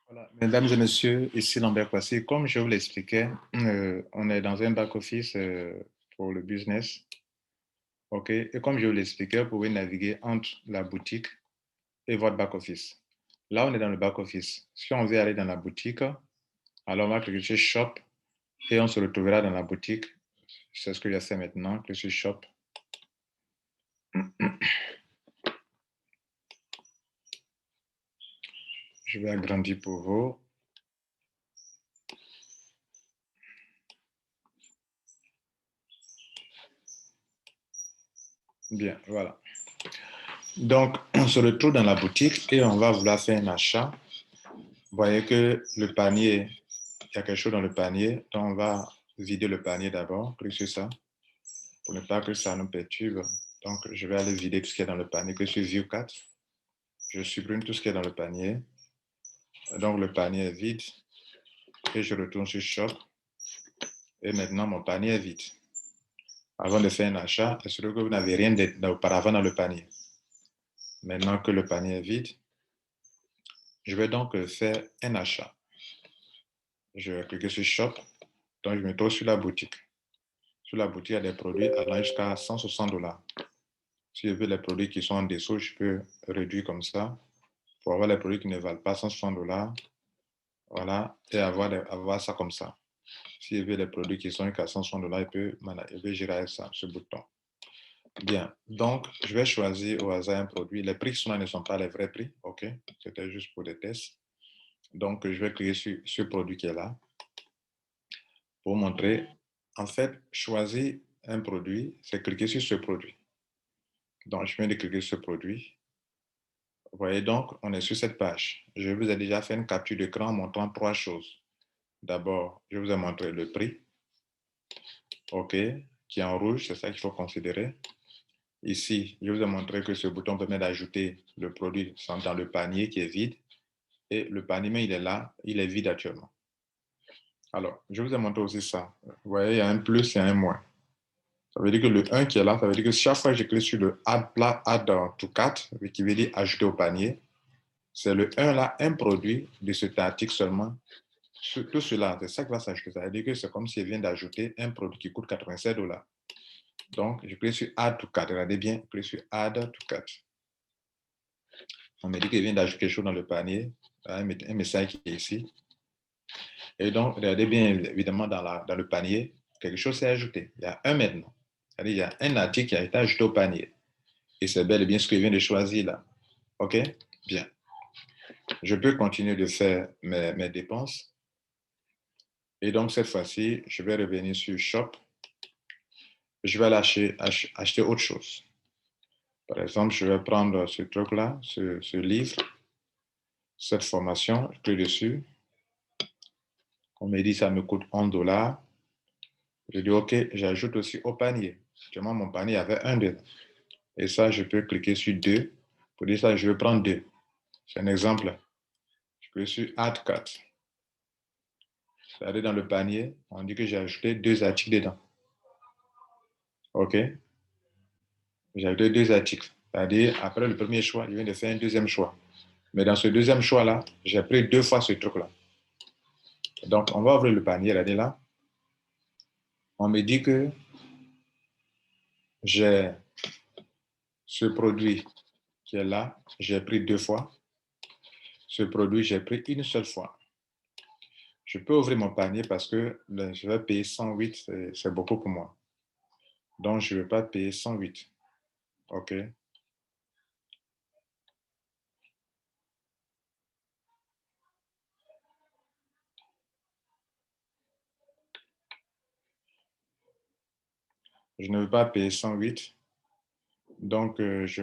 Voilà. Mesdames et messieurs, ici Lambert Kwasi. Comme je vous l'expliquais, on est dans un back-office pour le business. OK? Et comme je vous l'expliquais, vous pouvez naviguer entre la boutique et votre back-office. Là, on est dans le back-office. Si on veut aller dans la boutique, alors on va cliquer sur Shop et on se retrouvera dans la boutique. C'est ce que je fais maintenant, cliquer sur Shop. Je vais agrandir pour vous. Bien, voilà. Donc, on se retrouve dans la boutique et on va vouloir faire un achat. Vous voyez que le panier, il y a quelque chose dans le panier, donc on va vider le panier d'abord, clique sur ça, pour ne pas que ça nous perturbe. Donc, je vais aller vider tout ce qui est dans le panier, clique sur View 4. Je supprime tout ce qui est dans le panier. Donc, le panier est vide. Et je retourne sur Shop. Et maintenant, mon panier est vide. Avant de faire un achat, assurez que vous n'avez rien auparavant dans le panier. Maintenant que le panier est vide, je vais donc faire un achat. Je vais cliquer sur Shop. Donc, je me trouve sur la boutique. Sur la boutique, il y a des produits allant jusqu'à $160. Si je veux les produits qui sont en dessous, je peux réduire comme ça pour avoir les produits qui ne valent pas $160. Voilà, et avoir ça comme ça. Si je veux les produits qui sont qu'à $160, je peux gérer avec ça, ce bouton. Bien, donc je vais choisir au hasard un produit. Les prix sont là ne sont pas les vrais prix, ok? C'était juste pour des tests. Donc je vais cliquer sur ce produit qui est là pour montrer. En fait, choisir un produit, c'est cliquer sur ce produit. Donc je viens de cliquer sur ce produit. Vous voyez donc, on est sur cette page. Je vous ai déjà fait une capture d'écran montrant trois choses. D'abord, je vous ai montré le prix, OK, qui est en rouge, c'est ça qu'il faut considérer. Ici, je vous ai montré que ce bouton permet d'ajouter le produit dans le panier qui est vide. Et le panier, mais il est là, il est vide actuellement. Alors, je vous ai montré aussi ça. Vous voyez, il y a un plus et un moins. Ça veut dire que le 1 qui est là, ça veut dire que chaque fois que je clique sur le Add to Cart, qui veut dire ajouter au panier, c'est le 1 là, un produit de cet article seulement. Tout cela, c'est ça qui va s'ajouter. Ça veut dire que c'est comme si je viens d'ajouter un produit qui coûte $87. Donc, je clique sur Add to Cart. Regardez bien, je clique sur Add to Cart. On me dit qu'il vient d'ajouter quelque chose dans le panier, un message qui est ici. Et donc, regardez bien, évidemment, dans le panier, quelque chose s'est ajouté. Il y a un maintenant. C'est-à-dire, il y a un article qui a été ajouté au panier. Et c'est bel et bien ce que je viens de choisir là. OK? Bien. Je peux continuer de faire mes dépenses. Et donc, cette fois-ci, je vais revenir sur Shop. Je vais acheter autre chose. Par exemple, je vais prendre ce truc-là, ce livre, cette formation, je clique dessus. On me dit que ça me coûte $11. Je dis OK, j'ajoute aussi au panier. Actuellement, mon panier avait $1. Et ça, je peux cliquer sur 2. Pour dire ça, je vais prendre 2. C'est un exemple. Je clique sur Add Cart. C'est-à-dire dans le panier, on dit que j'ai ajouté 2 articles dedans. OK? J'ai ajouté 2 articles. C'est-à-dire, après le premier choix, je viens de faire un deuxième choix. Mais dans ce deuxième choix-là, j'ai pris 2 fois ce truc-là. Donc, on va ouvrir le panier, regardez là. On me dit que j'ai ce produit qui est là, j'ai pris 2 fois. Ce produit, j'ai pris une seule fois. Je peux ouvrir mon panier parce que je vais payer 108, c'est beaucoup pour moi. Donc, je ne vais pas payer 108. OK? Je ne veux pas payer 108. Donc, je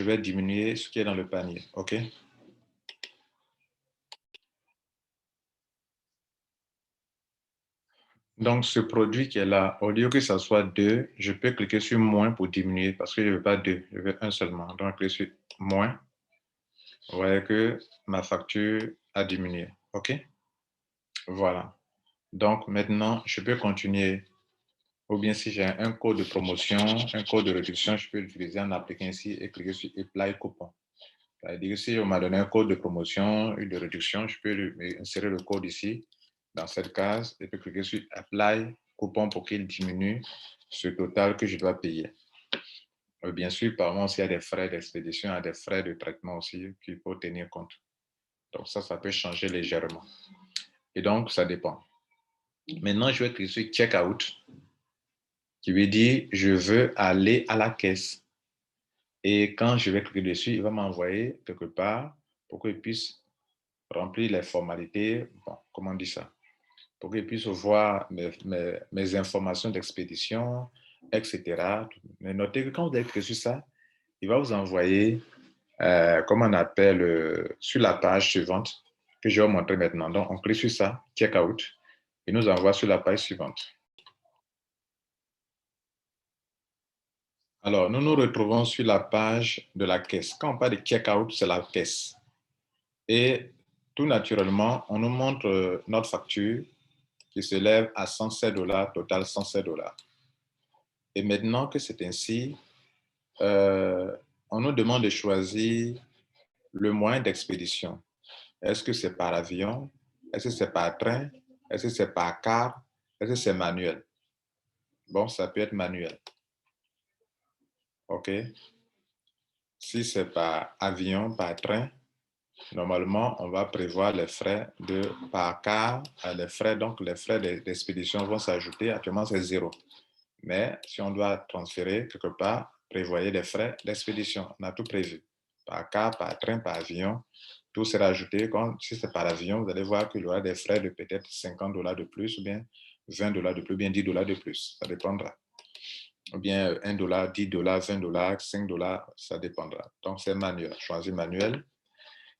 vais diminuer ce qui est dans le panier. OK? Donc, ce produit qui est là, au lieu que ça soit 2, je peux cliquer sur moins pour diminuer parce que je ne veux pas 2, je veux un seulement. Donc, je clique sur moins. Vous voyez que ma facture a diminué. OK? Voilà. Donc, maintenant, je peux continuer Ou bien si j'ai un code de promotion, un code de réduction, je peux l'utiliser en appliquant ici et cliquer sur Apply Coupon. C'est-à-dire que si on m'a donné un code de promotion ou de réduction, je peux insérer le code ici, dans cette case, et puis cliquer sur Apply Coupon pour qu'il diminue ce total que je dois payer. Bien sûr, par contre, s'il y a des frais d'expédition, il y a des frais de traitement aussi qu'il faut tenir compte. Donc ça peut changer légèrement. Et donc, ça dépend. Maintenant, je vais cliquer sur Checkout, qui veut dire je veux aller à la caisse. Et quand je vais cliquer dessus, il va m'envoyer quelque part pour qu'il puisse remplir les formalités. Bon, comment on dit ça? Pour qu'il puisse voir mes informations d'expédition, etc. Mais notez que quand vous avez cliqué sur ça, il va vous envoyer, comme on appelle, sur la page suivante que je vais vous montrer maintenant. Donc, on clique sur ça, Checkout, et nous envoie sur la page suivante. Alors, nous nous retrouvons sur la page de la caisse. Quand on parle de checkout, c'est la caisse. Et tout naturellement, on nous montre notre facture qui s'élève à $107, total $107. Et maintenant que c'est ainsi, on nous demande de choisir le moyen d'expédition. Est-ce que c'est par avion? Est-ce que c'est par train? Est-ce que c'est par car? Est-ce que c'est manuel? Bon, ça peut être manuel. OK? Si c'est par avion, par train, normalement, on va prévoir les frais par car, donc les frais d'expédition vont s'ajouter. Actuellement, c'est 0. Mais si on doit transférer quelque part, prévoyez des frais d'expédition. On a tout prévu. Par car, par train, par avion, tout sera ajouté. Si c'est par avion, vous allez voir qu'il y aura des frais de peut-être $50 de plus, ou bien $20 de plus, ou bien $10 de plus. Ça dépendra. Ou bien $1, $10, $20, $5, ça dépendra. Donc, c'est manuel. Choisir manuel.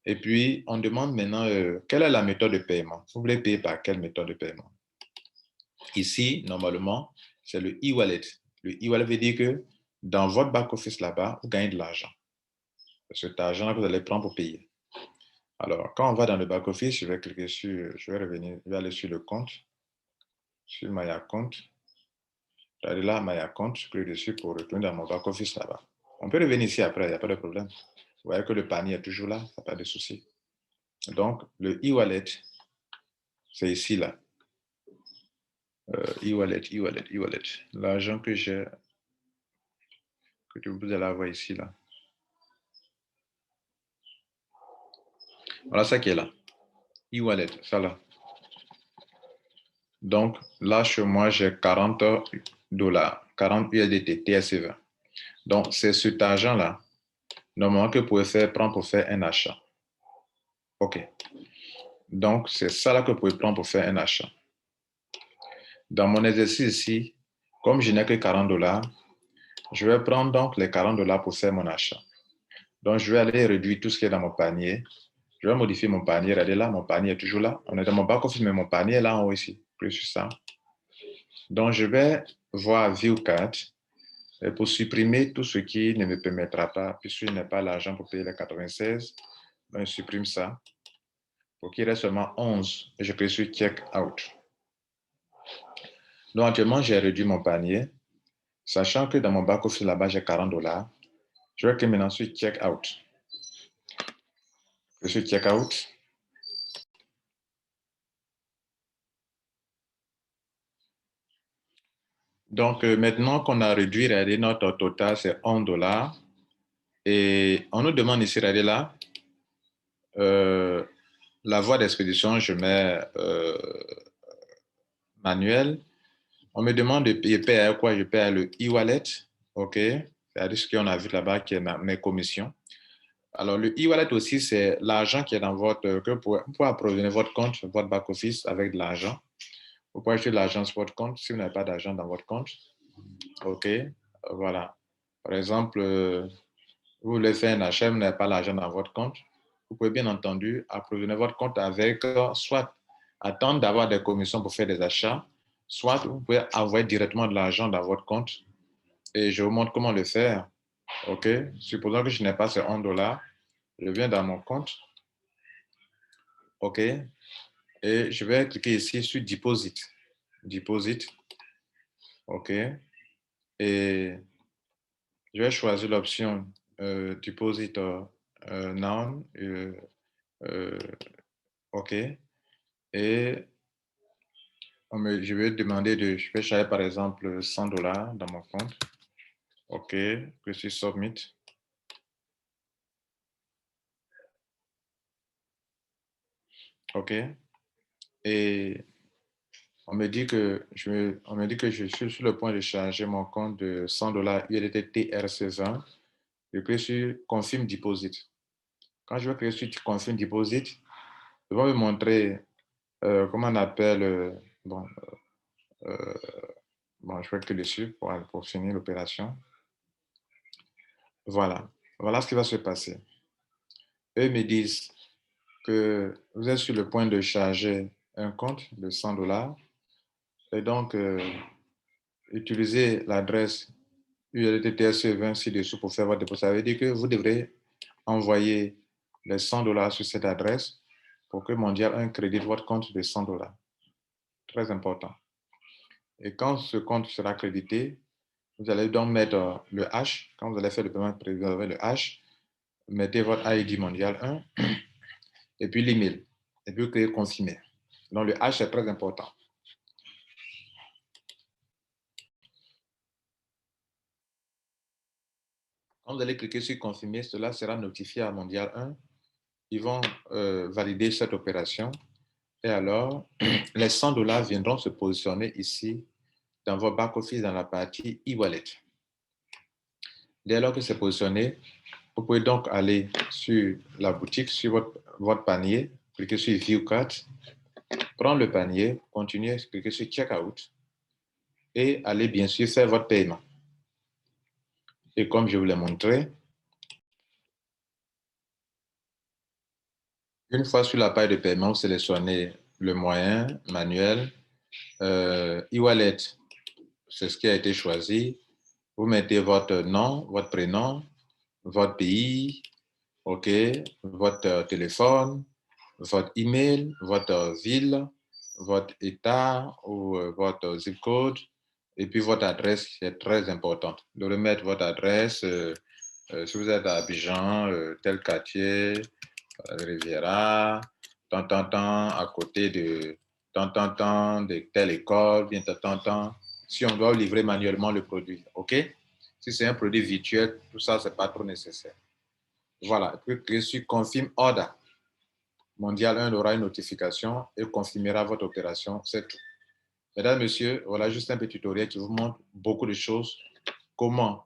Et puis, on demande maintenant quelle est la méthode de paiement. Vous voulez payer par quelle méthode de paiement? Ici, normalement, c'est le e-wallet. Le e-wallet veut dire que dans votre back-office là-bas, vous gagnez de l'argent. Cet argent-là que vous allez prendre pour payer. Alors, quand on va dans le back-office, je vais cliquer sur, je vais aller sur le compte, sur My Account. Je vais aller là, My Account, je clique dessus pour retourner dans mon back-office là-bas. On peut revenir ici après, il n'y a pas de problème. Vous voyez que le panier est toujours là, ça n'a pas de souci. Donc, le e-wallet, c'est ici là. E-wallet. L'argent que j'ai, que vous allez avoir ici là. Voilà ça qui est là. E-wallet, ça là. Donc, là, chez moi, j'ai $40, 40 USDT, TSC20. Donc, c'est cet argent-là, normalement, que vous pouvez prendre pour faire un achat. OK. Donc, c'est ça là que vous pouvez prendre pour faire un achat. Dans mon exercice ici, comme je n'ai que $40, je vais prendre donc les $40 pour faire mon achat. Donc, je vais aller réduire tout ce qui est dans mon panier. Je vais modifier mon panier. Regardez là, mon panier est toujours là. On est dans mon back-office, mais mon panier est là en haut ici. Plus sur ça. Donc, je vais voir View Card et pour supprimer tout ce qui ne me permettra pas, puisque je n'ai pas l'argent pour payer les 96. Donc, je supprime ça pour qu'il reste seulement 11 et je clique sur Check Out. Donc, actuellement, j'ai réduit mon panier, sachant que dans mon back-office là-bas, j'ai $40. Je vais cliquer maintenant sur Check Out. Je suis Check Out. Donc, maintenant qu'on a réduit, regardez, notre total, c'est $11. Et on nous demande ici, regardez là, la voie d'expédition, je mets manuel. On me demande de payer à quoi? Je paye le e-wallet, OK? C'est-à-dire ce qu'on a vu là-bas, qui est mes commissions. Alors, le e-wallet aussi, c'est l'argent qui est dans votre, que vous pouvez approvisionner votre compte, votre back-office avec de l'argent. Vous pouvez acheter de l'argent sur votre compte si vous n'avez pas d'argent dans votre compte. OK? Voilà. Par exemple, vous voulez faire un achat, vous n'avez pas l'argent dans votre compte. Vous pouvez bien entendu approvisionner votre compte avec soit attendre d'avoir des commissions pour faire des achats, soit vous pouvez envoyer directement de l'argent dans votre compte. Et je vous montre comment le faire. OK? Supposons que je n'ai pas ces $11. Je viens dans mon compte. OK? Et je vais cliquer ici sur Deposit. Deposit. OK. Et je vais choisir l'option Deposit Now. OK. Et je vais demander je vais charger par exemple $100 dans mon compte. OK. Je suis Submit. OK. Et on me dit que je suis sur le point de charger mon compte de $100 USDT TRC20. Je clique sur Confirm Deposit. Quand je vais cliquer sur Confirm Deposit, ils vont me montrer comment on appelle. Euh, bon, je vais cliquer dessus pour finir l'opération. Voilà. Voilà ce qui va se passer. Eux me disent que vous êtes sur le point de charger un compte de $100 et donc utilisez l'adresse URLTTS20 ci-dessous pour faire votre dépôt. Ça veut dire que vous devrez envoyer les $100 sur cette adresse pour que Mondial 1 crédite votre compte de $100. Très important. Et quand ce compte sera crédité, vous allez donc mettre le hash. Quand vous allez faire le paiement prévu, vous avez le hash. Mettez votre ID Mondial 1 et puis l'email. Et puis cliquez confirmer. Donc le hash est très important. Quand vous allez cliquer sur confirmer, cela sera notifié à Mondial 1. Ils vont valider cette opération. Et alors, les $100 viendront se positionner ici dans votre back-office dans la partie e-wallet. Dès lors que c'est positionné, vous pouvez donc aller sur la boutique, sur votre panier, cliquer sur View Cart, prendre le panier, continuer, cliquer sur Checkout et aller bien sûr faire votre paiement. Et comme je vous l'ai montré, une fois sur la page de paiement, vous sélectionnez le moyen manuel, e-wallet, c'est ce qui a été choisi. Vous mettez votre nom, votre prénom, votre pays, OK, votre téléphone, votre email, votre ville, votre état ou votre zip code, et puis votre adresse qui est très importante. De remettre votre adresse, si vous êtes à Abidjan, tel quartier, Riviera, tant, à côté de de telle école, bien tant, si on doit livrer manuellement le produit, OK? Si c'est un produit virtuel, tout ça, c'est pas trop nécessaire. Voilà, puis cliquez sur Confirm Order. Mondial 1 aura une notification et confirmera votre opération, c'est tout. Mesdames, Messieurs, voilà juste un petit tutoriel qui vous montre beaucoup de choses. Comment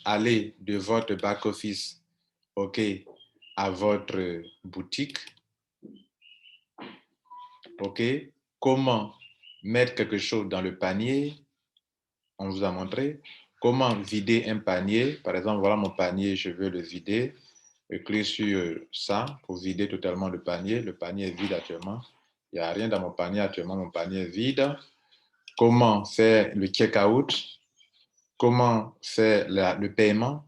aller de votre back-office, OK, à votre boutique, OK, comment mettre quelque chose dans le panier, on vous a montré, comment vider un panier, par exemple, voilà mon panier, je veux le vider, je clique sur ça pour vider totalement le panier est vide actuellement, il n'y a rien dans mon panier actuellement, mon panier est vide. Comment faire le check-out, comment faire le paiement,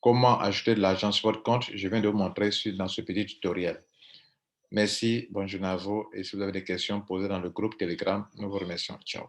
comment ajouter de l'argent sur votre compte, je viens de vous montrer dans ce petit tutoriel. Merci, bonne journée à vous et si vous avez des questions, posez dans le groupe Telegram. Nous vous remercions. Ciao.